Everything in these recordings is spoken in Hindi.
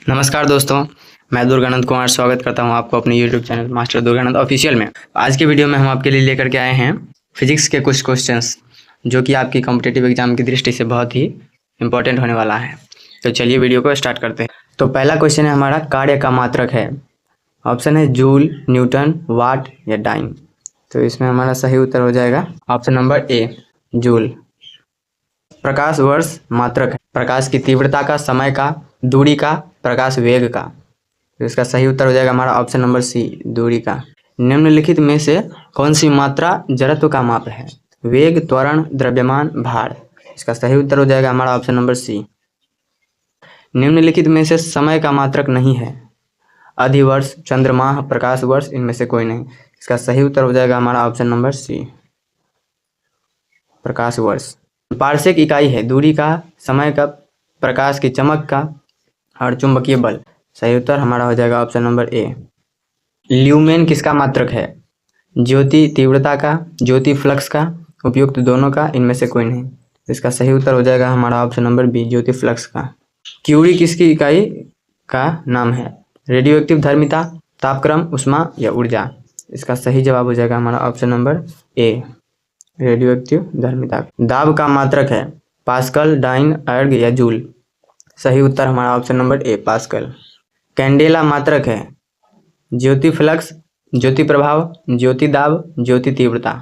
नमस्कार दोस्तों, मैं दुर्गानंद कुमार स्वागत करता हूं आपको अपने YouTube channel master Durganand official में। आज के वीडियो में हम आपके लिए लेकर के आए हैं फिजिक्स के कुछ क्वेश्चंस जो कि आपकी कॉम्पिटिटिव एग्जाम की दृष्टि से बहुत ही इंपॉर्टेंट होने वाला है। तो चलिए वीडियो को स्टार्ट करते हैं। तो पहला क्वेश्चन है हमारा, कार्य का मात्रक है। ऑप्शन है जूल, न्यूटन, वाट या डाइन। तो इसमें हमारा सही उत्तर हो जाएगा ऑप्शन नंबर ए, जूल। प्रकाश वर्ष मात्रक है, प्रकाश की तीव्रता का, समय का, दूरी का, प्रकाश वेग का। तो इसका सही उत्तर हो जाएगा हमारा ऑप्शन नंबर सी, दूरी का। निम्नलिखित में से कौन सी मात्रा जड़त्व का माप है? वेग, त्वरण, द्रव्यमान, भार। इसका सही उत्तर हो जाएगा हमारा ऑप्शन नंबर सी। निम्नलिखित में से समय का मात्रक नहीं है। अधिवर्ष, चंद्रमाह, प्रकाश वर्ष, इनमें से कोई नहीं। इसका सही उत्तर हो जाएगा हमारा ऑप्शन नंबर सी, प्रकाश वर्ष। पारसेक इकाई है दूरी का, समय का, प्रकाश की चमक का और चुंबकीय बल। सही उत्तर हमारा हो जाएगा ऑप्शन नंबर ए। ल्यूमेन किसका मात्रक है? ज्योति तीव्रता का, ज्योति फ्लक्स का, उपयुक्त दोनों का, इनमें से कोई नहीं। इसका सही उत्तर हो जाएगा हमारा ऑप्शन नंबर बी, ज्योति फ्लक्स का। क्यूरी किसकी इकाई का नाम है? रेडियोएक्टिव धर्मिता, तापक्रम, उष्मा या ऊर्जा। इसका सही जवाब हो जाएगा हमारा ऑप्शन नंबर ए, रेडियोएक्टिव धर्मिता। दाब का मात्रक है पास्कल, डाइन, अर्ग या जूल। सही उत्तर हमारा option number A, pascal. Candela मात्रक है ज्योति फ्लक्स, ज्योति प्रभाव, ज्योति दाब, ज्योति तीव्रता।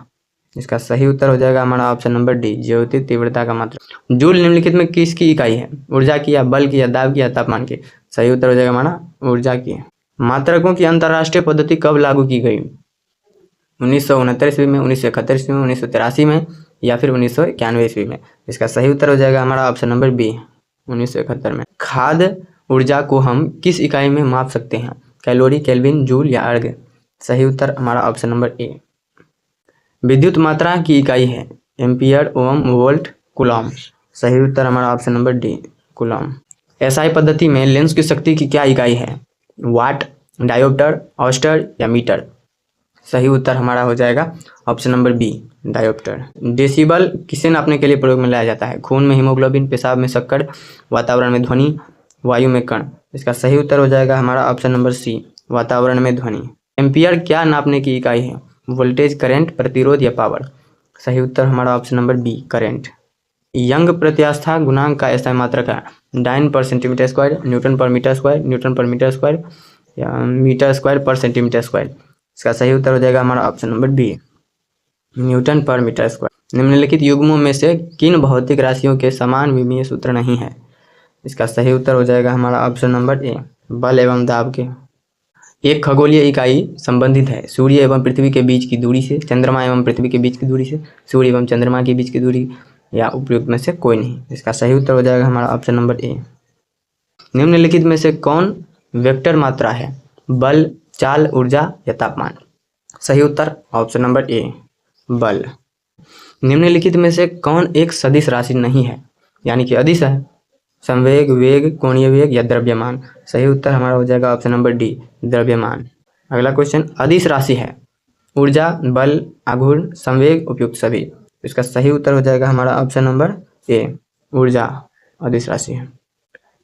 इसका सही उत्तर हो जाएगा हमारा ऑप्शन नंबर डी, ज्योति तीव्रता का मात्रक। जूल निम्नलिखित में किसकी इकाई है? ऊर्जा की या बल की या दाब की या तापमान की। सही उत्तर हो जाएगा हमारा ऊर्जा की। मात्रकों की अंतर्राष्ट्रीय पद्धति कब लागू की गई? 1969 ईस्वी में, 1971 ईस्वी में, 1983 में या फिर 1991 ईस्वी में। इसका सही उत्तर हो जाएगा हमारा ऑप्शन नंबर बी, 1971 में। खाद्य ऊर्जा को हम किस इकाई में माप सकते हैं? कैलोरी, केल्विन, जूल या अर्ग। सही उत्तर हमारा ऑप्शन नंबर ए। विद्युत मात्रा की इकाई है एम्पियर, ओम, वोल्ट, कूलॉम। सही उत्तर हमारा option number D, coulomb. SI पद्धति में लेंस की शक्ति की क्या इकाई है? वाट, डायोप्टर, ऑस्टर या मीटर। सही उत्तर हमारा हो जाएगा option number B, dioptre. Decibel किसे नापने के लिए प्रयोग में लाया जाता है? खून में हीमोग्लोबिन, पेशाब में शक्कर, वातावरण में ध्वनि, वायु में कण। इसका सही उत्तर हो जाएगा हमारा ऑप्शन नंबर सी, वातावरण में ध्वनि। एम्पियर क्या नापने की इकाई है? वोल्टेज, करंट, प्रतिरोध या पावर। सही उत्तर हमारा option number B, current. Young प्रत्यास्था गुणांक का एसआई मात्रक है? डाइन पर सेंटीमीटर स्क्वायर, न्यूटन पर मीटर स्क्वायर, न्यूटन पर मीटर स्क्वायर या मीटर स्क्वायर पर सेंटीमीटर स्क्वायर। इसका सही उत्तर हो जाएगा हमारा ऑप्शन नंबर बी, न्यूटन पर मीटर स्क्वायर। निम्नलिखित युग्मों में से किन भौतिक राशियों के समान विमीय सूत्र नहीं है? इसका सही उत्तर हो जाएगा हमारा ऑप्शन नंबर ए, बल एवं दाब के। एक खगोलीय इकाई संबंधित है सूर्य एवं पृथ्वी के बीच की दूरी से, चंद्रमा एवं पृथ्वी के बीच की दूरी से, सूर्य एवं चंद्रमा के बीच की दूरी या उपयुक्त में से कोई नहीं। इसका सही उत्तर हो जाएगा हमारा ऑप्शन नंबर ए। निम्नलिखित में से कौन वेक्टर मात्रा है? बल, चाल, ऊर्जा या तापमान। सही उत्तर ऑप्शन नंबर ए, बल। निम्नलिखित में से कौन एक सदिश राशि नहीं है यानी कि अदिश है? संवेग, वेग, कोणीय वेग या द्रव्यमान। सही उत्तर हमारा हो जाएगा ऑप्शन नंबर डी, द्रव्यमान। अगला क्वेश्चन, अदिश राशि है ऊर्जा, बल, आघूर्ण, संवेग, उपयुक्त सभी। इसका सही उत्तर हो जाएगा हमारा ऑप्शन नंबर ए, ऊर्जा अदिश राशि है।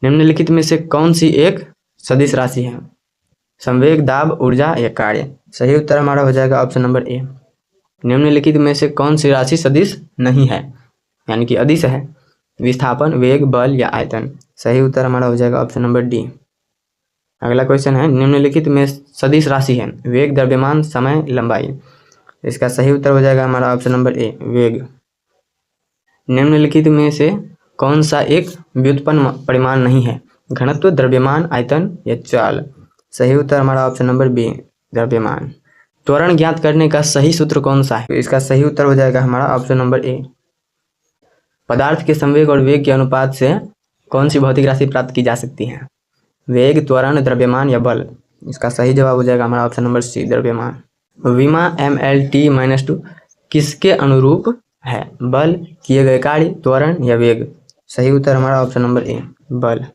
निम्नलिखित में से कौन सी एक सदिश राशि है? संवेग, दाब, ऊर्जा या कार्य। सही उत्तर हमारा हो जाएगा ऑप्शन नंबर ए। निम्नलिखित में से कौन सी राशि सदिश नहीं है यानी कि अदिश है? विस्थापन, वेग, बल या आयतन। सही उत्तर हमारा हो जाएगा ऑप्शन नंबर डी। अगला क्वेश्चन है, निम्नलिखित में सदिश राशि है वेग, द्रव्यमान, समय, लंबाई। इसका सही उत्तर हो जाएगा हमारा ऑप्शन नंबर ए, वेग। निम्नलिखित में से कौन सा एक व्युत्पन्न परिमाण नहीं है? घनत्व, द्रव्यमान, आयतन या चाल। सही उत्तर हमारा ऑप्शन नंबर बी, द्रव्यमान। त्वरण ज्ञात करने का सही सूत्र कौन सा है? इसका सही उत्तर हो जाएगा हमारा ऑप्शन नंबर ए। पदार्थ के संवेग और वेग के अनुपात से कौन सी भौतिक राशि प्राप्त की जा सकती है? वेग, त्वरण, द्रव्यमान या बल। इसका सही जवाब हो जाएगा हमारा ऑप्शन नंबर सी, द्रव्यमान। विमा mLT-2 किसके अनुरूप है? बल, किए गए कार्य, त्वरण या वेग। सही उत्तर हमारा ऑप्शन नंबर ए, बल।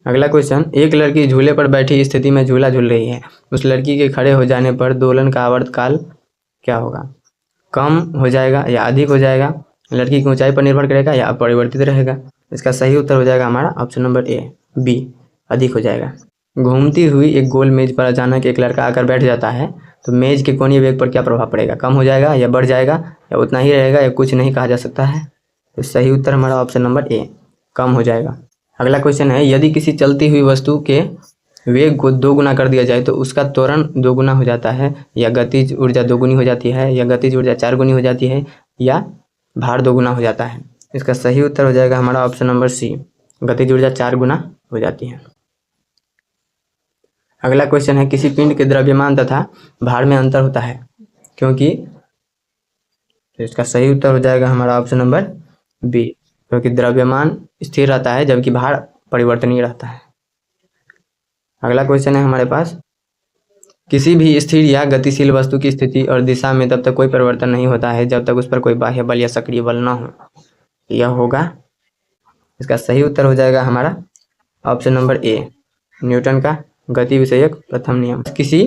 अगला क्वेश्चन, एक लड़की झूले पर बैठी स्थिति में झूला झूल रही है। उस लड़की के खड़े हो जाने पर दोलन का आवर्तकाल क्या होगा? कम हो जाएगा या अधिक हो जाएगा? लड़की की ऊंचाई पर निर्भर करेगा या अपरिवर्तित रहेगा? इसका सही उत्तर हो जाएगा हमारा ऑप्शन नंबर ए, बी अधिक हो जाएगा। घूमती हुई एक गोल मेज पर अचानक एक लड़का आकर बैठ जाता है तो मेज के कोणीय वेग पर क्या प्रभाव पड़ेगा? कम हो जाएगा या बढ़ जाएगा या उतना ही रहेगा या कुछ नहीं कहा जा सकता है? तो सही उत्तर हमारा ऑप्शन नंबर ए, कम हो जाएगा। अगला क्वेश्चन है, यदि किसी चलती हुई वस्तु के वेग को 2 गुना कर दिया जाए तो उसका त्वरण 2 गुना हो जाता है या गतिज ऊर्जा 2 गुनी हो जाती है या गतिज ऊर्जा 4 गुनी हो जाती है या भार 2 गुना हो जाता है? इसका सही उत्तर हो जाएगा हमारा ऑप्शन नंबर सी, गतिज ऊर्जा 4 गुना हो जाती है। अगला क्वेश्चन है, किसी पिंड के द्रव्यमान तथा भार में अंतर होता है क्योंकि? तो इसका सही उत्तर हो जाएगा हमारा ऑप्शन नंबर बी, क्योंकि द्रव्यमान स्थिर रहता है जबकि भार परिवर्तनीय रहता है। अगला क्वेश्चन है हमारे पास, किसी भी स्थिर या गतिशील वस्तु की स्थिति और दिशा में तब तक कोई परिवर्तन नहीं होता है जब तक उस पर कोई बाह्य बल या सक्रिय बल न हो। यह होगा, इसका सही उत्तर हो जाएगा हमारा ऑप्शन नंबर ए, न्यूटन का गति विषयक प्रथम नियम। किसी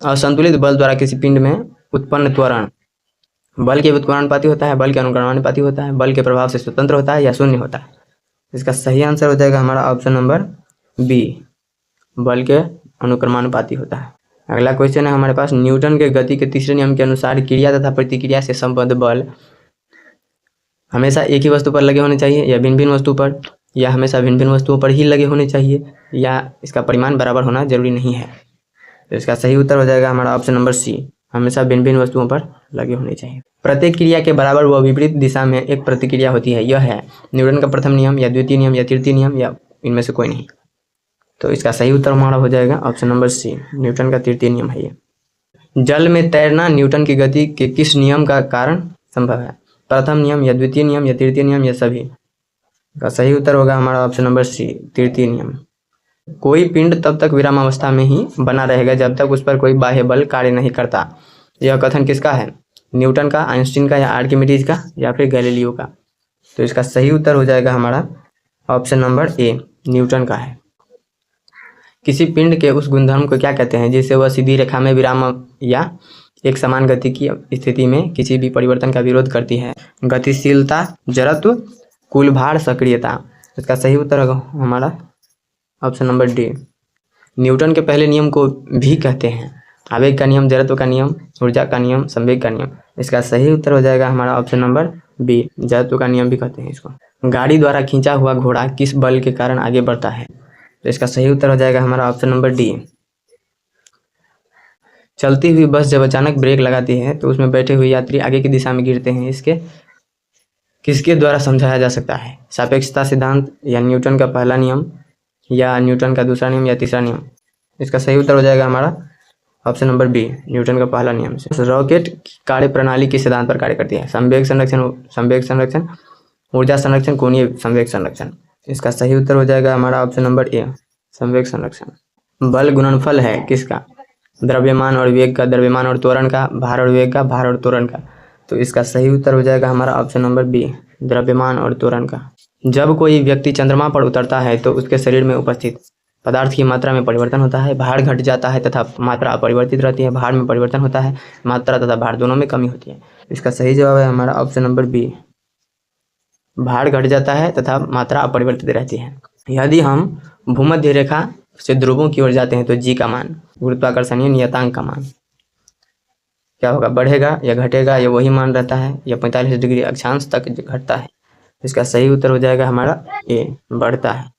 असंतुलित बल द्वारा किसी पिंड में उत्पन्न त्वरण बल के व्युत्क्रमानुपाती होता है, बल के अनुक्रमानुपाती होता है, बल के प्रभाव से स्वतंत्र होता है या शून्य होता है? इसका सही आंसर हो जाएगा हमारा ऑप्शन नंबर बी, बल के अनुक्रमानुपाती होता है। अगला क्वेश्चन है हमारे पास, न्यूटन के गति के तीसरे नियम के अनुसार क्रिया तथा प्रतिक्रिया से संबद्ध बल हमेशा एक ही वस्तु पर लगे होने चाहिए या भिन्न भिन्न वस्तु पर, या हमेशा भिन्न भिन्न वस्तुओं पर ही लगे होने चाहिए, या इसका परिमाण बराबर होना जरूरी नहीं है? तो इसका सही उत्तर हो जाएगा हमारा ऑप्शन नंबर सी, हमेशा भिन्न भिन्न वस्तुओं पर लगे होने चाहिए। प्रत्येक क्रिया के बराबर व विपरीत दिशा में एक प्रतिक्रिया होती है, यह है न्यूटन का प्रथम नियम या द्वितीय नियम या तृतीय नियम या इनमें से कोई नहीं? तो इसका सही उत्तर हमारा हो जाएगा ऑप्शन नंबर सी, न्यूटन का तृतीय नियम है ये। जल में तैरना न्यूटन की गति के किस नियम का कारण संभव है? प्रथम नियम या द्वितीय नियम या तृतीय नियम या सभी? का सही उत्तर होगा हमारा ऑप्शन नंबर सी, तृतीय नियम। कोई पिंड तब तक विरामावस्था में ही बना रहेगा जब तक उस पर कोई बाह्य बल कार्य नहीं करता। यह कथन किसका है? न्यूटन का, आइंस्टीन का या आर्किमिडीज का या फिर गैलीलियो का? तो इसका सही उत्तर हो जाएगा हमारा ऑप्शन नंबर ए, न्यूटन का है। किसी पिंड के उस गुणधर्म को क्या कहते हैं जिससे वह सीधी रेखा में विराम या एक समान गति की स्थिति में किसी भी परिवर्तन का विरोध करती है? गतिशीलता, जड़त्व, कुल भार, सक्रियता? इसका सही उत्तर होगा हमारा ऑप्शन नंबर डी, न्यूटन के पहले नियम को भी कहते हैं आवेग का नियम, जड़त्व का नियम, ऊर्जा का नियम, संवेग का नियम। इसका सही उत्तर हो जाएगा हमारा ऑप्शन नंबर बी, जड़त्व का नियम भी कहते हैं इसको। गाड़ी द्वारा खींचा हुआ घोड़ा किस बल के कारण आगे बढ़ता है? तो इसका सही उत्तर हो जाएगा हमारा ऑप्शन नंबर डी। चलती हुई बस जब अचानक ब्रेक लगाती है तो उसमें बैठे हुए यात्री आगे की दिशा में गिरते हैं, इसके किसके द्वारा समझाया जा सकता है? सापेक्षता सिद्धांत या न्यूटन का पहला नियम या न्यूटन का दूसरा नियम या तीसरा नियम? इसका सही उत्तर हो जाएगा हमारा ऑप्शन नंबर बी, न्यूटन का पहला नियम से। रॉकेट की कार्य प्रणाली किस सिद्धांत पर कार्य करती है? संवेग संरक्षण, ऊर्जा संरक्षण, कोणीय संवेग संरक्षण? इसका सही उत्तर हो जाएगा हमारा ऑप्शन नंबर ए, संवेग संरक्षण। बल गुणनफल है किसका? द्रव्यमान और वेग का, द्रव्यमान और त्वरण का, भार और वेग का, भार और त्वरण का? तो इसका सही उत्तर हो जाएगा हमारा ऑप्शन नंबर बी, द्रव्यमान और त्वरण का। जब कोई व्यक्ति चंद्रमा पर उतरता है तो उसके शरीर में उपस्थित पदार्थ की मात्रा में परिवर्तन होता है, भार घट जाता है तथा मात्रा अपरिवर्तित रहती है, भार में परिवर्तन होता है, मात्रा तथा भार दोनों में कमी होती है। इसका सही जवाब है हमारा ऑप्शन नंबर बी, भार घट जाता है तथा मात्रा अपरिवर्तित रहती है। यदि हम भूमध्य रेखा से ध्रुवों की ओर जाते हैं तो जी का मान, गुरुत्वाकर्षणीय नियतांक का मान क्या होगा? बढ़ेगा या घटेगा या वही मान रहता है या 45 डिग्री अक्षांश तक घटता है? इसका सही उत्तर हो जाएगा हमारा ए, बढ़ता है।